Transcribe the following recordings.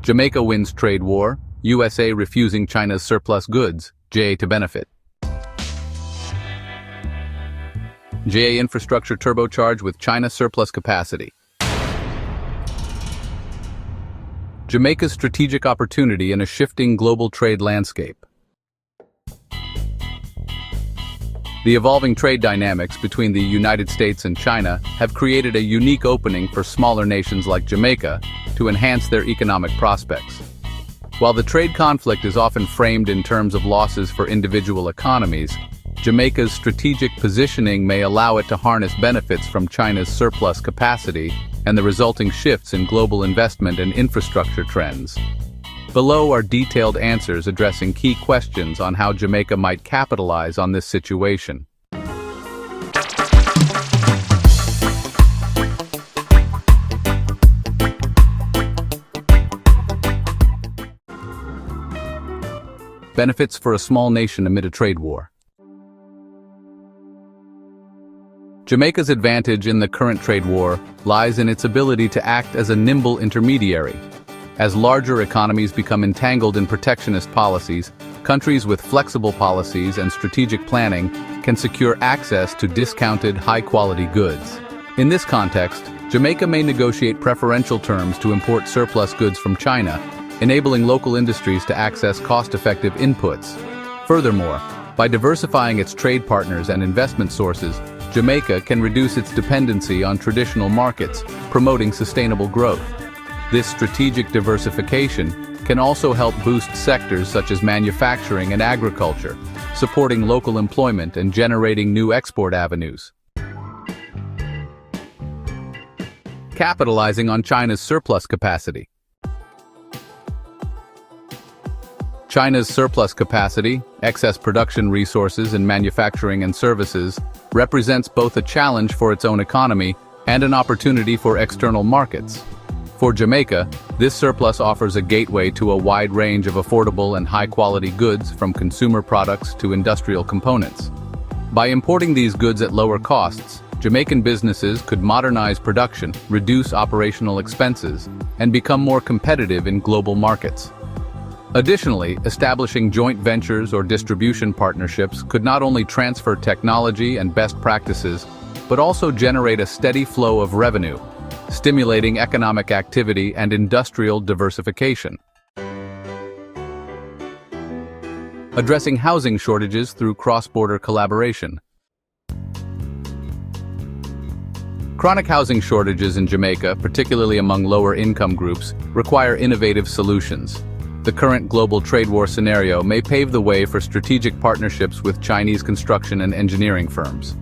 Jamaica wins trade war, USA refusing China's surplus goods, JA to benefit. JA infrastructure turbocharged with China surplus capacity. Jamaica's strategic opportunity in a shifting global trade landscape. The evolving trade dynamics between the United States and China have created a unique opening for smaller nations like Jamaica to enhance their economic prospects. While the trade conflict is often framed in terms of losses for individual economies, Jamaica's strategic positioning may allow it to harness benefits from China's surplus capacity and the resulting shifts in global investment and infrastructure trends. Below are detailed answers addressing key questions on how Jamaica might capitalize on this situation. Benefits for a small nation amid a trade war. Jamaica's advantage in the current trade war lies in its ability to act as a nimble intermediary. As larger economies become entangled in protectionist policies, countries with flexible policies and strategic planning can secure access to discounted, high-quality goods. In this context, Jamaica may negotiate preferential terms to import surplus goods from China, enabling local industries to access cost-effective inputs. Furthermore, by diversifying its trade partners and investment sources, Jamaica can reduce its dependency on traditional markets, promoting sustainable growth. This strategic diversification can also help boost sectors such as manufacturing and agriculture, supporting local employment and generating new export avenues. Capitalizing on China's surplus capacity. China's surplus capacity, excess production resources in manufacturing and services, represents both a challenge for its own economy and an opportunity for external markets. For Jamaica, this surplus offers a gateway to a wide range of affordable and high-quality goods from consumer products to industrial components. By importing these goods at lower costs, Jamaican businesses could modernize production, reduce operational expenses, and become more competitive in global markets. Additionally, establishing joint ventures or distribution partnerships could not only transfer technology and best practices, but also generate a steady flow of revenue, stimulating economic activity and industrial diversification. Addressing housing shortages through cross-border collaboration. Chronic housing shortages in Jamaica, particularly among lower-income groups, require innovative solutions. The current global trade war scenario may pave the way for strategic partnerships with Chinese construction and engineering firms.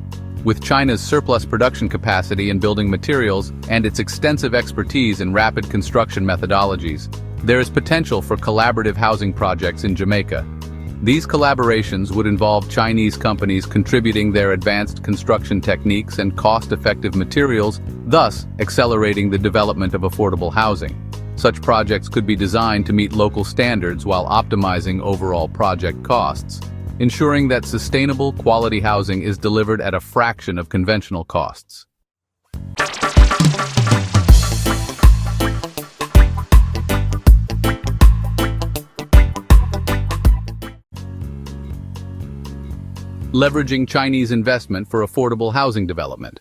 With China's surplus production capacity in building materials and its extensive expertise in rapid construction methodologies, there is potential for collaborative housing projects in Jamaica. These collaborations would involve Chinese companies contributing their advanced construction techniques and cost-effective materials, thus accelerating the development of affordable housing. Such projects could be designed to meet local standards while optimizing overall project costs, ensuring that sustainable, quality housing is delivered at a fraction of conventional costs. Leveraging Chinese investment for affordable housing development.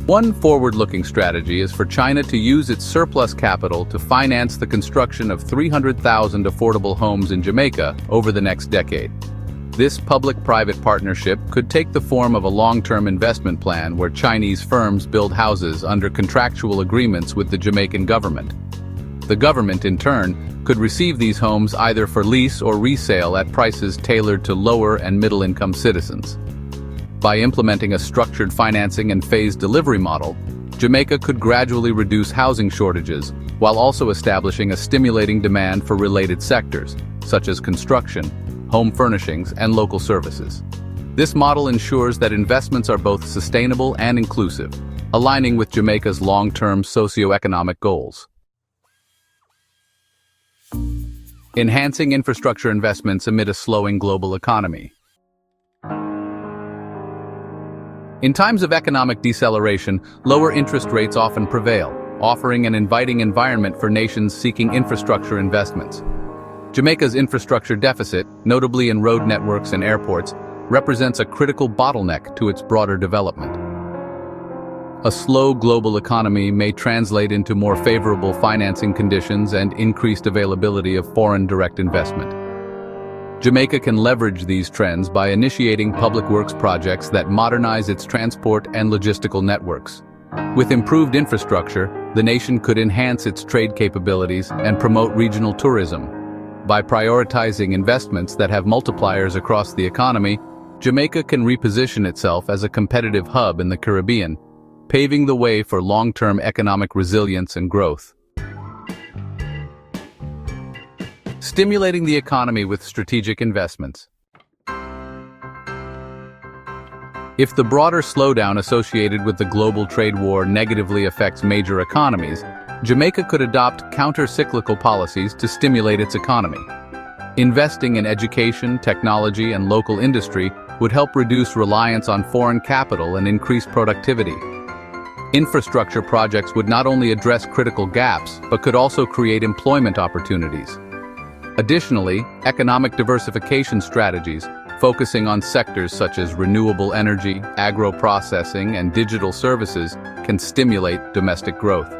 One forward-looking strategy is for China to use its surplus capital to finance the construction of 300,000 affordable homes in Jamaica over the next decade. This public-private partnership could take the form of a long-term investment plan where Chinese firms build houses under contractual agreements with the Jamaican government. The government, in turn, could receive these homes either for lease or resale at prices tailored to lower and middle-income citizens. By implementing a structured financing and phased delivery model, Jamaica could gradually reduce housing shortages while also establishing a stimulating demand for related sectors, such as construction, home furnishings, and local services. This model ensures that investments are both sustainable and inclusive, aligning with Jamaica's long-term socio-economic goals. Enhancing infrastructure investments amid a slowing global economy. In times of economic deceleration, lower interest rates often prevail, offering an inviting environment for nations seeking infrastructure investments. Jamaica's infrastructure deficit, notably in road networks and airports, represents a critical bottleneck to its broader development. A slow global economy may translate into more favorable financing conditions and increased availability of foreign direct investment. Jamaica can leverage these trends by initiating public works projects that modernize its transport and logistical networks. With improved infrastructure, the nation could enhance its trade capabilities and promote regional tourism. By prioritizing investments that have multipliers across the economy, Jamaica can reposition itself as a competitive hub in the Caribbean, paving the way for long-term economic resilience and growth. Stimulating the economy with strategic investments. If the broader slowdown associated with the global trade war negatively affects major economies, Jamaica could adopt counter-cyclical policies to stimulate its economy. Investing in education, technology, and local industry would help reduce reliance on foreign capital and increase productivity. Infrastructure projects would not only address critical gaps, but could also create employment opportunities. Additionally, economic diversification strategies, focusing on sectors such as renewable energy, agro-processing, and digital services, can stimulate domestic growth.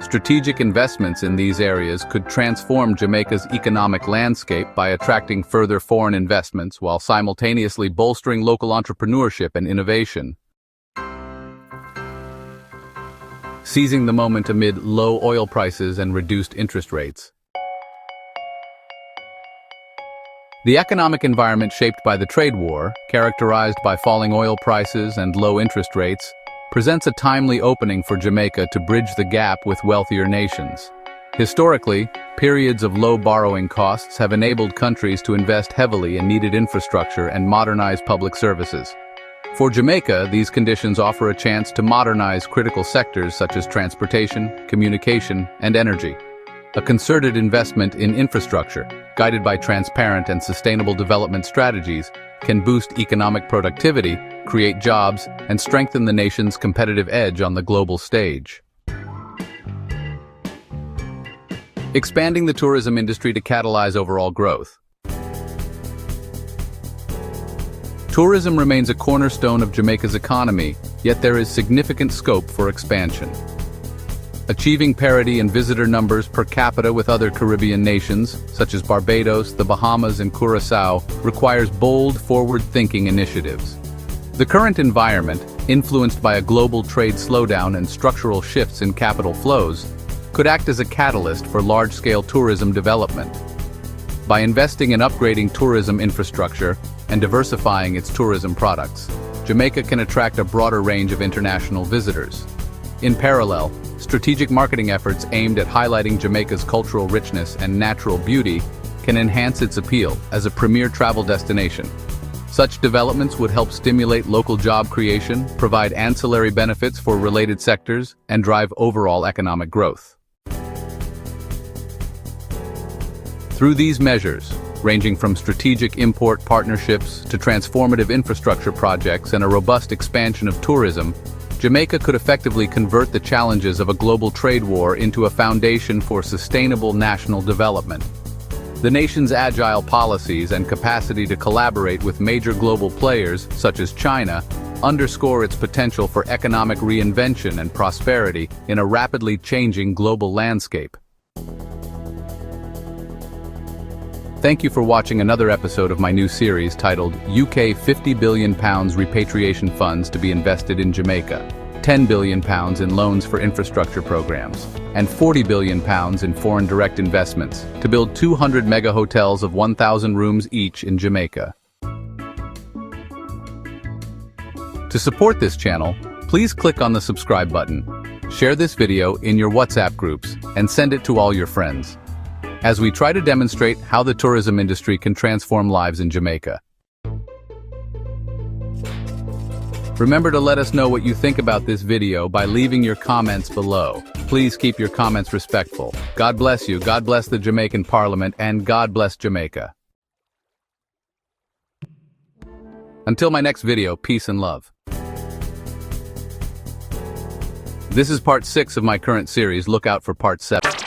Strategic investments in these areas could transform Jamaica's economic landscape by attracting further foreign investments while simultaneously bolstering local entrepreneurship and innovation. Seizing the moment amid low oil prices and reduced interest rates. The economic environment shaped by the trade war, characterized by falling oil prices and low interest rates, presents a timely opening for Jamaica to bridge the gap with wealthier nations. Historically, periods of low borrowing costs have enabled countries to invest heavily in needed infrastructure and modernize public services. For Jamaica, these conditions offer a chance to modernize critical sectors such as transportation, communication, and energy. A concerted investment in infrastructure, guided by transparent and sustainable development strategies, can boost economic productivity, create jobs, and strengthen the nation's competitive edge on the global stage. Expanding the tourism industry to catalyze overall growth. Tourism remains a cornerstone of Jamaica's economy, yet there is significant scope for expansion. Achieving parity in visitor numbers per capita with other Caribbean nations, such as Barbados, the Bahamas, and Curaçao, requires bold, forward-thinking initiatives. The current environment, influenced by a global trade slowdown and structural shifts in capital flows, could act as a catalyst for large-scale tourism development. By investing in upgrading tourism infrastructure and diversifying its tourism products, Jamaica can attract a broader range of international visitors. In parallel, strategic marketing efforts aimed at highlighting Jamaica's cultural richness and natural beauty can enhance its appeal as a premier travel destination. Such developments would help stimulate local job creation, provide ancillary benefits for related sectors, and drive overall economic growth. Through these measures, ranging from strategic import partnerships to transformative infrastructure projects and a robust expansion of tourism, Jamaica could effectively convert the challenges of a global trade war into a foundation for sustainable national development. The nation's agile policies and capacity to collaborate with major global players, such as China, underscore its potential for economic reinvention and prosperity in a rapidly changing global landscape. Thank you for watching another episode of my new series titled UK £50 billion repatriation funds to be invested in Jamaica, £10 billion in loans for infrastructure programs, and £40 billion in foreign direct investments to build 200 mega hotels of 1,000 rooms each in Jamaica. To support this channel, please click on the subscribe button, share this video in your WhatsApp groups, and send it to all your friends, as we try to demonstrate how the tourism industry can transform lives in Jamaica. Remember to let us know what you think about this video by leaving your comments below. Please keep your comments respectful. God bless you, God bless the Jamaican Parliament, and God bless Jamaica. Until my next video, peace and love. This is part 6 of my current series. Look out for part 7.